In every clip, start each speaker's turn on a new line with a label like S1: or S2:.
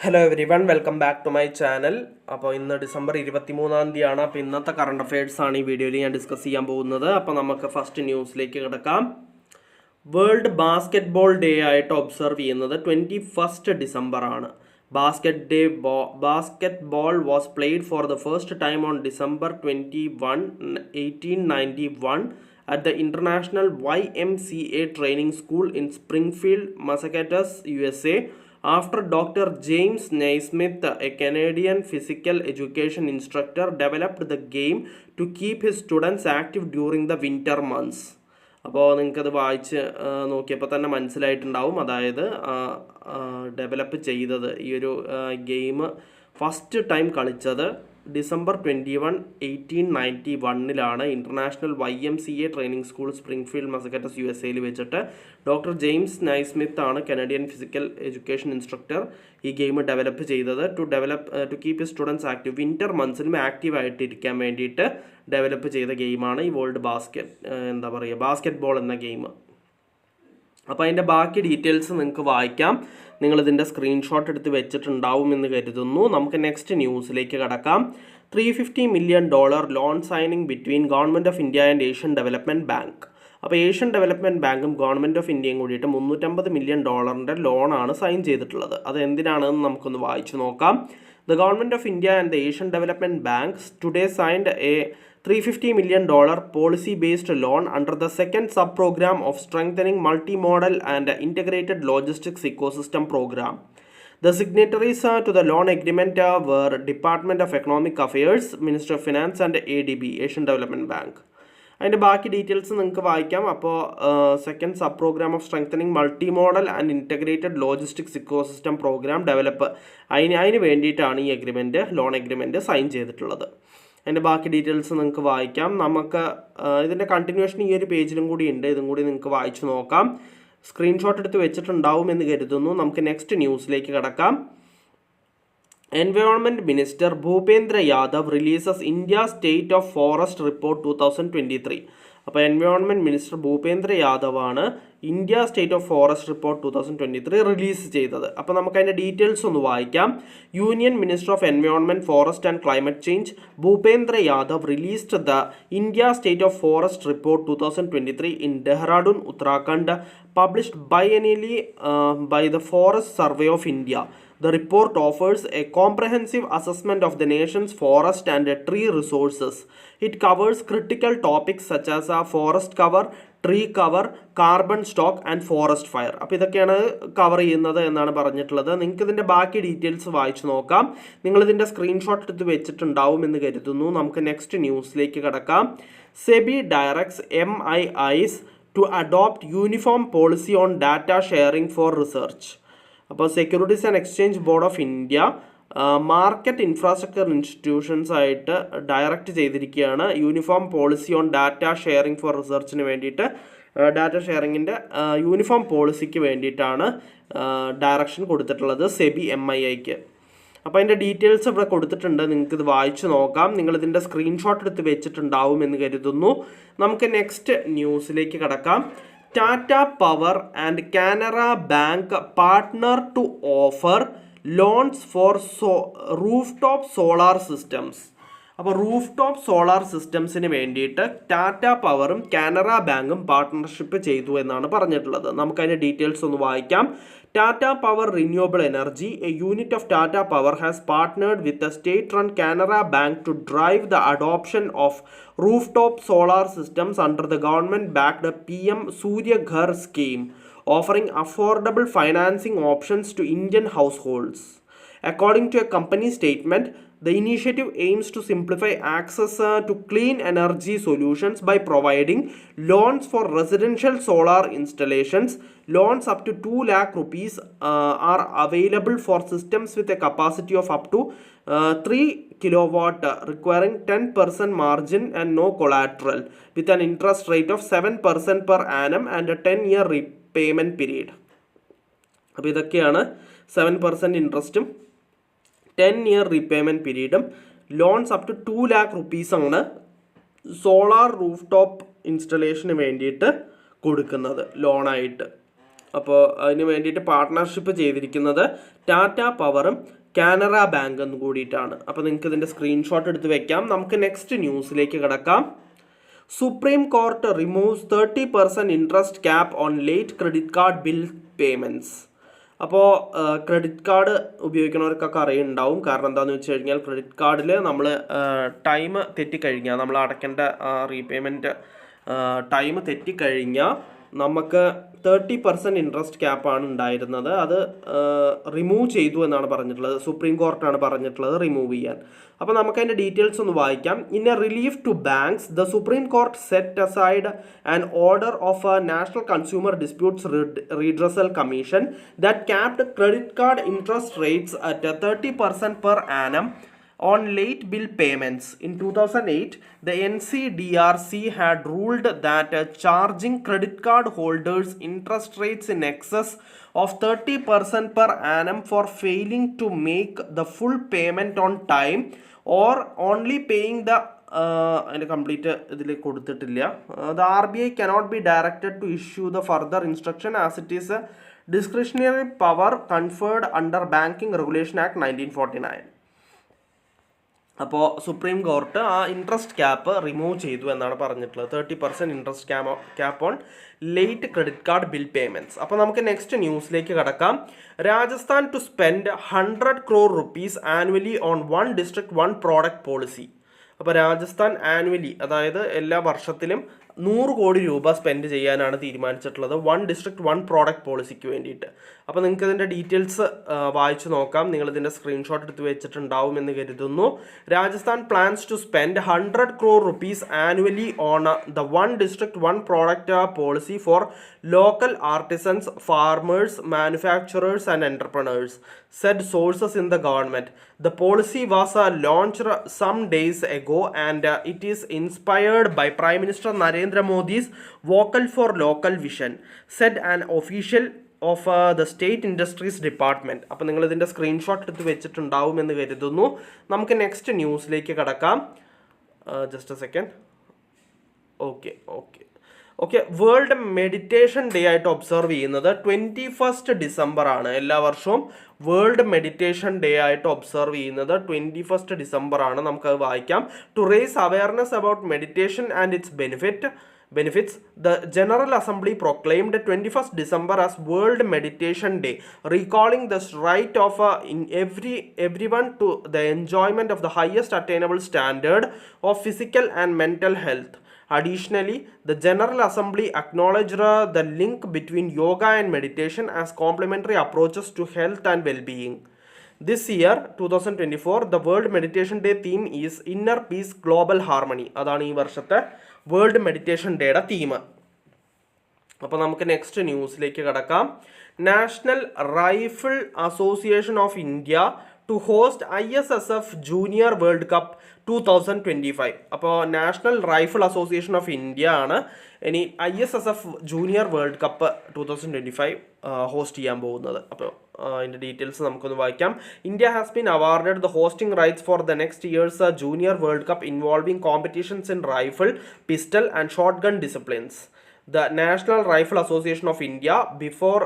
S1: Hello everyone, welcome back to my channel. അപ്പോൾ ഇന്ന് December 23 അപ്പോൾ ഇന്നത്തെ കറണ്ട് അഫയേഴ്സ് ആണ് ഈ വീഡിയോയിൽ ഞാൻ ഡിസ്കസ് ചെയ്യാൻ പോകുന്നത്. അപ്പോൾ നമുക്ക് ഫസ്റ്റ് ന്യൂസിലേക്ക് കിടക്കാം. വേൾഡ് ബാസ്കറ്റ്ബോൾ ഡേ ആയിട്ട് ഒബ്സർവ് ചെയ്യുന്നത് 21 ഡിസംബർ ആണ്. Basketball was played for the first time on December 21, 1891 at the International YMCA Training School in Springfield, Massachusetts, USA. After Dr. James Naismith, a Canadian physical education instructor, developed the game to keep his students active during the winter months. അപ്പോൾ നിങ്ങൾക്കത് വായിച്ച് നോക്കിയപ്പോൾ തന്നെ മനസ്സിലായിട്ടുണ്ടാവും. അതായത് develop ചെയ്തത് ഈ ഒരു ഗെയിം ഫസ്റ്റ് ടൈം കളിച്ചത് December 21, 1891 international YMCA training school Springfield Massachusetts USA വെച്ചിട്ട് ഡോക്ടർ ജെയിംസ് നൈസ്മിത്ത് ആണ് കനഡിയൻ ഫിസിക്കൽ എഡ്യൂക്കേഷൻ ഇൻസ്ട്രക്ടർ ഈ ഗെയിം ഡെവലപ്പ് ചെയ്തത്. To keep students active, winter മന്ത്സിലും ആക്റ്റീവ് ആയിട്ടിരിക്കാൻ വേണ്ടിയിട്ട് ഡെവലപ്പ് ചെയ്ത ഗെയിമാണ് ഈ വേൾഡ് ബാസ്കറ്റ് ബോൾ എന്ന ഗെയിം. അപ്പോൾ അതിൻ്റെ ബാക്കി ഡീറ്റെയിൽസ് നിങ്ങൾക്ക് വായിക്കാം. നിങ്ങളിതിൻ്റെ സ്ക്രീൻഷോട്ട് എടുത്ത് വെച്ചിട്ടുണ്ടാവും എന്ന് കരുതുന്നു. നമുക്ക് നെക്സ്റ്റ് ന്യൂസിലേക്ക് കടക്കാം. $350 million loan signing between government of India and Asian development bank. അപ്പോൾ ഏഷ്യൻ ഡെവലപ്മെൻറ്റ് ബാങ്കും ഗവൺമെൻറ് ഓഫ് ഇന്ത്യയും കൂടിയിട്ട് $350 million ലോണാണ് സൈൻ ചെയ്തിട്ടുള്ളത്. അത് എന്തിനാണെന്ന് നമുക്കൊന്ന് വായിച്ചു നോക്കാം. The government of India and the Asian Development Bank today signed a $350 million policy-based loan under the second sub-program of Strengthening Multimodal and Integrated Logistics Ecosystem Program. The signatories to the loan agreement were Department of Economic Affairs, Ministry of Finance and ADB, Asian Development Bank. അതിൻ്റെ ബാക്കി details നിങ്ങൾക്ക് വായിക്കാം. അപ്പോൾ second sub programme of strengthening multi modal and integrated logistics ecosystem programme develop അതിന് വേണ്ടിയിട്ടാണ് ഈ loan agreement sign ചെയ്തിട്ടുള്ളത്. അതിൻ്റെ ബാക്കി ഡീറ്റെയിൽസ് നിങ്ങൾക്ക് വായിക്കാം. നമുക്ക് ഇതിൻ്റെ കണ്ടിന്യൂഷൻ ഈ ഒരു പേജിലും കൂടി ഉണ്ട്. ഇതും കൂടി നിങ്ങൾക്ക് വായിച്ചു നോക്കാം. സ്ക്രീൻഷോട്ട് എടുത്ത് വെച്ചിട്ടുണ്ടാവും എന്ന് കരുതുന്നു. നമുക്ക് നെക്സ്റ്റ് ന്യൂസിലേക്ക് കടക്കാം. Environment Minister Bhupendra Yadav releases India State of Forest Report 2023. അപ്പോൾ എൻവയോൺമെൻറ്റ് മിനിസ്റ്റർ ഭൂപേന്ദ്ര യാദവ് ആണ് India state of forest report 2023 release ചെയ്തത്. അപ്പോൾ നമുക്ക് അതിൻ്റെ ഡീറ്റെയിൽസ് ഒന്ന് വായിക്കാം. Union minister of environment, forest and climate change Bhupender Yadav released the India state of forest report 2023 in Dehradun, Uttarakhand, published biennially by the Forest Survey of India. The report offers a comprehensive assessment of the nation's forest and tree resources. It covers critical topics such as forest cover, tree cover, carbon stock and forest fire. അപ്പോൾ ഇതൊക്കെയാണ് cover ചെയ്യുന്നത് എന്നാണ് പറഞ്ഞിട്ടുള്ളത്. നിങ്ങൾക്ക് ഇതിൻ്റെ ബാക്കി details വായിച്ചു നോക്കാം. നിങ്ങളിതിൻ്റെ സ്ക്രീൻഷോട്ട് എടുത്ത് വെച്ചിട്ടുണ്ടാവും എന്ന് കരുതുന്നു. നമുക്ക് നെക്സ്റ്റ് ന്യൂസിലേക്ക് കടക്കാം. SEBI directs MIIs to adopt uniform policy on data sharing for research. അപ്പോൾ securities and exchange board of India market infrastructure institutions ആയിട്ട് ഡയറക്റ്റ് ചെയ്തിരിക്കുകയാണ് uniform policy on data sharing for റിസർച്ചിന് വേണ്ടിയിട്ട്. ഡാറ്റ ഷെയറിങ്ങിൻ്റെ യൂണിഫോം പോളിസിക്ക് വേണ്ടിയിട്ടാണ് direction കൊടുത്തിട്ടുള്ളത് SEBI MIIക്ക്. അപ്പോൾ അതിൻ്റെ details ഇവിടെ കൊടുത്തിട്ടുണ്ട്. നിങ്ങൾക്കിത് വായിച്ചു നോക്കാം. നിങ്ങളിതിൻ്റെ സ്ക്രീൻഷോട്ട് എടുത്ത് വെച്ചിട്ടുണ്ടാവും എന്ന് കരുതുന്നു. നമുക്ക് നെക്സ്റ്റ് ന്യൂസിലേക്ക് കടക്കാം. Tata Power and Canara Bank partner to offer loans for rooftop solar systems. അപ്പോൾ റൂഫ് സോളാർ സിസ്റ്റംസിന് വേണ്ടിയിട്ട് ടാറ്റ പവറും കാനറ ബാങ്കും പാർട്ട്ണർഷിപ്പ് ചെയ്തു എന്നാണ് പറഞ്ഞിട്ടുള്ളത്. നമുക്കതിൻ്റെ ഡീറ്റെയിൽസ് ഒന്ന് വായിക്കാം. Tata Power Renewable Energy, a unit of Tata Power, has partnered with the state-run Canara Bank to drive the adoption of rooftop solar systems under the government-backed PM Surya Ghar scheme, offering affordable financing options to Indian households. According to a company statement, the initiative aims to simplify access to clean energy solutions by providing loans for residential solar installations. Loans up to 2 lakh rupees are available for systems with a capacity of up to 3 kilowatt requiring 10% margin and no collateral, with an interest rate of 7% per annum and a 10-year repayment period. അപ്പോൾ ഇതൊക്കെയാണ് 7% ഇൻട്രസ്റ്റും 10-year റീപേയ്മെൻറ്റ് പീരീഡും. Loans up to 2 lakh rupees ആണ് solar roof top ഇൻസ്റ്റലേഷന് വേണ്ടിയിട്ട് കൊടുക്കുന്നത് ലോണായിട്ട്. അപ്പോൾ അതിന് വേണ്ടിയിട്ട് പാർട്ട്ണർഷിപ്പ് ചെയ്തിരിക്കുന്നത് ടാറ്റ പവറും കാനറ ബാങ്ക് എന്ന് കൂടിയിട്ടാണ്. അപ്പോൾ നിങ്ങൾക്ക് ഇതിൻ്റെ സ്ക്രീൻഷോട്ട് എടുത്ത് വെക്കാം. നമുക്ക് നെക്സ്റ്റ് ന്യൂസിലേക്ക് കിടക്കാം. Supreme court removes 30% interest cap on late credit card bill payments. അപ്പോൾ ക്രെഡിറ്റ് കാർഡ് ഉപയോഗിക്കുന്നവർക്കൊക്കെ അറിയുന്നുണ്ടാവും. കാരണം എന്താണെന്ന് വെച്ച് കഴിഞ്ഞാൽ ക്രെഡിറ്റ് കാർഡിൽ നമ്മൾ ടൈം തെറ്റിക്കഴിഞ്ഞാൽ, നമ്മൾ അടയ്ക്കേണ്ട റീപേയ്മെൻറ്റ് ടൈം തെറ്റിക്കഴിഞ്ഞാൽ നമുക്ക് 30% ഇൻട്രസ്റ്റ് ക്യാപ്പാണ് ഉണ്ടായിരുന്നത്. അത് റിമൂവ് ചെയ്തു എന്നാണ് പറഞ്ഞിട്ടുള്ളത്. സുപ്രീം കോർട്ടാണ് പറഞ്ഞിട്ടുള്ളത് റിമൂവ് ചെയ്യാൻ. അപ്പോൾ നമുക്ക് അതിൻ്റെ ഡീറ്റെയിൽസ് ഒന്ന് വായിക്കാം. In a relief to banks, the Supreme Court set aside an order of a National Consumer Disputes Redressal Commission that capped credit card interest rates at 30% per annum on late bill payments. In 2008, the NCDRC had ruled that charging credit card holders interest rates in excess of 30% per annum for failing to make the full payment on time or only paying the അതിൻ്റെ complete ഇതിൽ കൊടുത്തിട്ടില്ല. The RBI cannot be directed to issue the further instruction as it is a discretionary power conferred under Banking Regulation Act 1949. അപ്പോൾ Supreme Court ആ interest cap remove ചെയ്തു എന്നാണ് പറഞ്ഞിട്ടുള്ളത്. 30% interest cap on late credit card bill payments. അപ്പോൾ നമുക്ക് next ന്യൂസിലേക്ക് കടക്കാം. Rajasthan to spend 100 crore rupees annually on 1 district 1 product policy. അപ്പോൾ രാജസ്ഥാൻ ആനുവലി, അതായത് എല്ലാ വർഷത്തിലും 100 കോടി രൂപ സ്പെൻഡ് ചെയ്യാനാണ് തീരുമാനിച്ചിട്ടുള്ളത് 1 district 1 പ്രോഡക്റ്റ് പോളിസിക്ക് വേണ്ടിയിട്ട്. അപ്പോൾ നിങ്ങൾക്ക് ഇതിൻ്റെ ഡീറ്റെയിൽസ് വായിച്ചു നോക്കാം. നിങ്ങളിതിൻ്റെ സ്ക്രീൻഷോട്ട് എടുത്ത് വെച്ചിട്ടുണ്ടാവും എന്ന് കരുതുന്നു. Rajasthan plans to spend 100 crore rupees annually on the 1 district 1 product policy for local artisans, farmers, manufacturers and entrepreneurs, said sources in the government. The policy was launched some days ago and it is inspired by Prime Minister Narendra Modi's Vocal for Local vision, said an official of the State Industries Department. അപ്പോൾ നിങ്ങൾ ഇതിൻ്റെ screenshot എടുത്ത് വെച്ചിട്ടുണ്ടാവും എന്ന് കരുതുന്നു. നമുക്ക് next ന്യൂസിലേക്ക് കടക്കാം. Just a second. Okay world meditation day ആയിട്ട് ഒബ്സർവ് ചെയ്യുന്നത് 21 ഡിസംബർ ആണ്. എല്ലാ വർഷവും വേൾഡ് മെഡിറ്റേഷൻ ഡേ ആയിട്ട് ഒബ്സർവ് ചെയ്യുന്നത് 21 ഡിസംബർ ആണ്. നമുക്കത് വായിക്കാം. To raise awareness about meditation and its benefits, the General Assembly proclaimed 21st December as World Meditation Day, recalling the right of everyone to the enjoyment of the highest attainable standard of physical and mental health. Additionally, the General Assembly acknowledged the link between yoga and meditation as complementary approaches to health and well-being. This year, 2024, the World Meditation Day theme is Inner Peace, Global Harmony. അതാണ് ഈ വർഷത്തെ world meditation ഡേയുടെ theme. അപ്പോൾ നമുക്ക് next ന്യൂസിലേക്ക് കടക്കാം. National rifle association of India to host ISSF junior world cup 2025. അപ്പോൾ national rifle association of India ആണ് ഇനി ISSF junior world cup 2025 host ചെയ്യാൻ പോകുന്നത്. അപ്പോൾ അതിൻ്റെ ഡീറ്റെയിൽസ് നമുക്കൊന്ന് വായിക്കാം. India has been awarded the hosting rights for the next year's junior world cup involving competitions in rifle, pistol and shotgun disciplines. The national rifle association of India before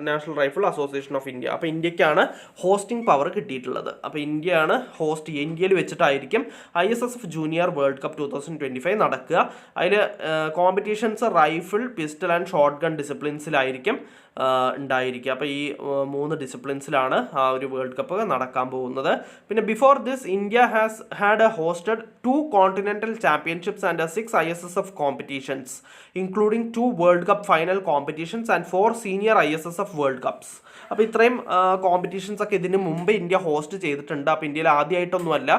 S1: national rifle association of India. അപ്പോൾ ഇന്ത്യക്കാണ് hosting power കിട്ടിയിട്ടുള്ളത്. അപ്പോൾ ഇന്ത്യയാണ് host ചെയ്യുക. ഇന്ത്യയിൽ വെച്ചിട്ടായിരിക്കും ISSF junior world cup 2025 നടക്കുക. അതിൽ competitions rifle, pistol and shotgun ഡിസിപ്ലിൻസിലായിരിക്കും ഉണ്ടായിരിക്കുക. അപ്പോൾ ഈ 3 ഡിസിപ്ലിൻസിലാണ് ആ ഒരു വേൾഡ് കപ്പ് നടക്കാൻ പോകുന്നത്. പിന്നെ before this India had hosted 2 continental championships and 6 ISSF competitions including 2 world cup final competitions and 4 senior ISSF world cups. അപ്പോൾ ഇത്രയും കോമ്പറ്റീഷൻസ് ഒക്കെ ഇതിന് മുമ്പ് ഇന്ത്യ ഹോസ്റ്റ് ചെയ്തിട്ടുണ്ട്. അപ്പോൾ ഇന്ത്യയിൽ ആദ്യമായിട്ടൊന്നുമല്ല.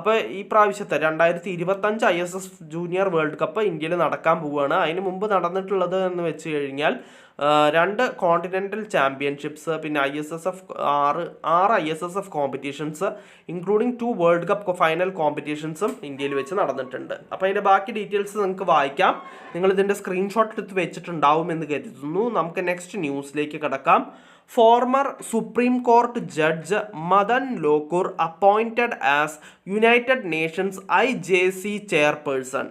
S1: അപ്പോൾ ഈ പ്രാവശ്യത്തെ 2025 ISSF ജൂനിയർ വേൾഡ് കപ്പ് ഇന്ത്യയിൽ നടക്കാൻ പോവുകയാണ്. അതിന് മുമ്പ് നടന്നിട്ടുള്ളത് എന്ന് വെച്ച് കഴിഞ്ഞാൽ 2 കോണ്ടിനെൻ്റൽ ചാമ്പ്യൻഷിപ്സ്, പിന്നെ ISSF 6 ISSF competitions including 2 world cup final കോമ്പറ്റീഷൻസും ഇന്ത്യയിൽ വെച്ച് നടന്നിട്ടുണ്ട്. അപ്പോൾ അതിൻ്റെ ബാക്കി ഡീറ്റെയിൽസ് നിങ്ങൾക്ക് വായിക്കാം. നിങ്ങളിതിൻ്റെ സ്ക്രീൻഷോട്ട് എടുത്ത് വെച്ചിട്ടുണ്ടാവും എന്ന് കരുതുന്നു. നമുക്ക് നെക്സ്റ്റ് ന്യൂസിലേക്ക് കടക്കാം. Former supreme court judge Madan Lokur appointed as United Nations IJC chairperson.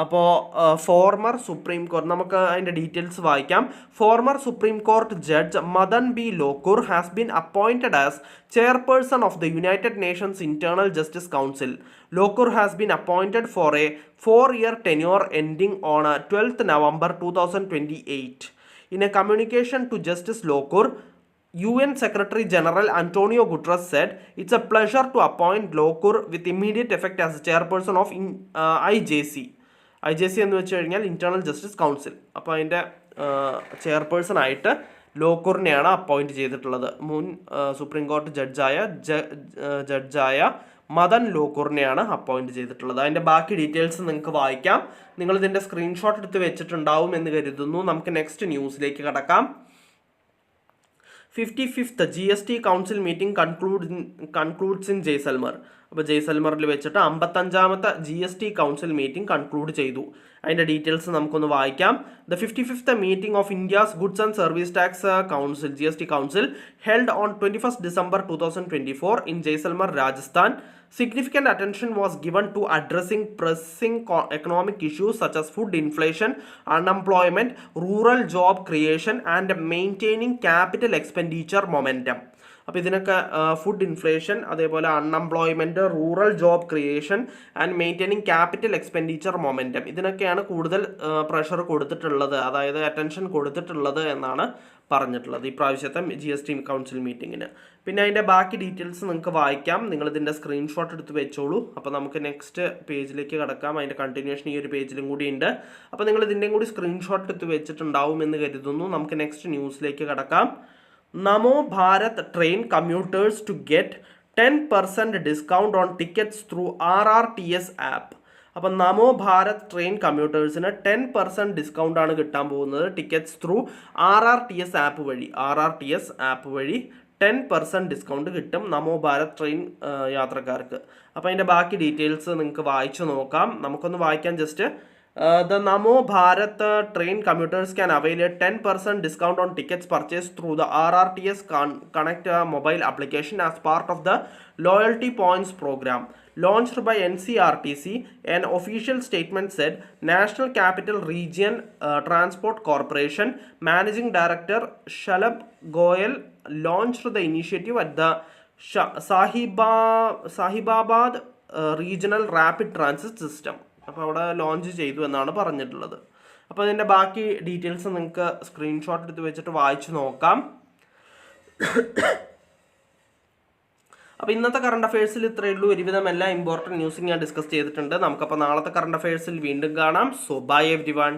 S1: അപ്പോൾ ഫോർമർ സുപ്രീം കോർട്ട്, നമുക്ക് അതിൻ്റെ ഡീറ്റെയിൽസ് വായിക്കാം. Former supreme court judge Madan B Lokur has been appointed as chairperson of the United Nations internal justice council. Lokur has been appointed for a 4-year tenure ending on 12th November 2028. In a communication to Justice Lokur, UN Secretary General Antonio Guterres said, "It's a pleasure to appoint Lokur with immediate effect as chairperson of IJC." IJC എന്ന് വെച്ച് കഴിഞ്ഞാൽ internal justice council. അപ്പോൾ അതിൻ്റെ chairperson ആയിട്ട് ലോക്കൂറിനെയാണ് appoint ചെയ്തിട്ടുള്ളത്. മുൻ supreme കോടതി ജഡ്ജായ Madan ലോക്കൂറിനെയാണ് appoint ചെയ്തിട്ടുള്ളത്. അതിൻ്റെ ബാക്കി ഡീറ്റെയിൽസ് നിങ്ങൾക്ക് വായിക്കാം. നിങ്ങളിതിൻ്റെ സ്ക്രീൻഷോട്ട് എടുത്ത് വെച്ചിട്ടുണ്ടാവും എന്ന് കരുതുന്നു. നമുക്ക് നെക്സ്റ്റ് ന്യൂസിലേക്ക് കടക്കാം. 55th GST council meeting concludes in Jaisalmer. അപ്പോൾ ജയ്സൽമറിൽ വെച്ചിട്ട് 55ാമത്തെ GST കൗൺസിൽ മീറ്റിംഗ് കൺക്ലൂഡ് ചെയ്തു. അതിൻ്റെ ഡീറ്റെയിൽസ് നമുക്കൊന്ന് വായിക്കാം. The 55th meeting of India's Goods and Service Tax Council GST Council held on 21st December 2024 in Jaisalmer, Rajasthan. Significant attention was given to addressing pressing economic issues such as food inflation, unemployment, rural job creation and maintaining capital expenditure momentum. അപ്പോൾ ഇതിനൊക്കെ food inflation, അതേപോലെ unemployment, rural job creation and maintaining capital expenditure momentum, ഇതിനൊക്കെയാണ് കൂടുതൽ pressure കൊടുത്തിട്ടുള്ളത്, അതായത് attention കൊടുത്തിട്ടുള്ളത് എന്നാണ് പറഞ്ഞിട്ടുള്ളത് ഈ പ്രാവശ്യത്തെ GST കൗൺസിൽ മീറ്റിങ്ങിന്. പിന്നെ അതിൻ്റെ ബാക്കി ഡീറ്റെയിൽസ് നിങ്ങൾക്ക് വായിക്കാം. നിങ്ങളിതിൻ്റെ സ്ക്രീൻഷോട്ട് എടുത്ത് വെച്ചോളൂ. അപ്പോൾ നമുക്ക് നെക്സ്റ്റ് പേജിലേക്ക് കടക്കാം. അതിൻ്റെ കണ്ടിന്യൂഷൻ ഈ ഒരു പേജിലും കൂടി ഉണ്ട്. അപ്പോൾ നിങ്ങൾ ഇതിൻ്റെയും കൂടി സ്ക്രീൻഷോട്ട് എടുത്ത് വെച്ചിട്ടുണ്ടാവും എന്ന് കരുതുന്നു. നമുക്ക് നെക്സ്റ്റ് ന്യൂസിലേക്ക് കടക്കാം. Namo Bharat train commuters to get 10% discount on tickets through RRTS app. അപ്പം നമോ ഭാരത് ട്രെയിൻ കമ്മ്യൂട്ടേഴ്സിന് 10% ഡിസ്കൗണ്ട് ആണ് കിട്ടാൻ പോകുന്നത് ടിക്കറ്റ്സ് ത്രൂ RRTS ആപ്പ് വഴി 10% ഡിസ്കൗണ്ട് കിട്ടും നമോ ഭാരത് ട്രെയിൻ യാത്രക്കാർക്ക്. അപ്പോൾ അതിൻ്റെ ബാക്കി ഡീറ്റെയിൽസ് നിങ്ങൾക്ക് വായിച്ചു നോക്കാം. നമുക്കൊന്ന് വായിക്കാം just. The Namo Bharat train commuters can avail a 10% discount on tickets purchased through the RRTS Connect mobile application as part of the Loyalty Points program. Launched by NCRTC, an official statement said National Capital Region Transport Corporation Managing Director Shalabh Goyal launched the initiative at the Sahibabad Regional Rapid Transit System. അപ്പോൾ അവിടെ launch ചെയ്തു എന്നാണ് പറഞ്ഞിട്ടുള്ളത്. അപ്പോൾ അതിൻ്റെ ബാക്കി details നിങ്ങൾക്ക് screenshot എടുത്ത് വെച്ചിട്ട് വായിച്ചു നോക്കാം. അപ്പോൾ ഇന്നത്തെ കറണ്ട് അഫയേഴ്സിൽ ഇത്രയേ ഉള്ളൂ. ഒരുവിധം എല്ലാ ഇമ്പോർട്ടൻറ്റ് ന്യൂസും ഞാൻ ഡിസ്കസ് ചെയ്തിട്ടുണ്ട്. നമുക്കപ്പോൾ നാളത്തെ കറണ്ട് അഫയേഴ്സിൽ വീണ്ടും കാണാം. So bye everyone.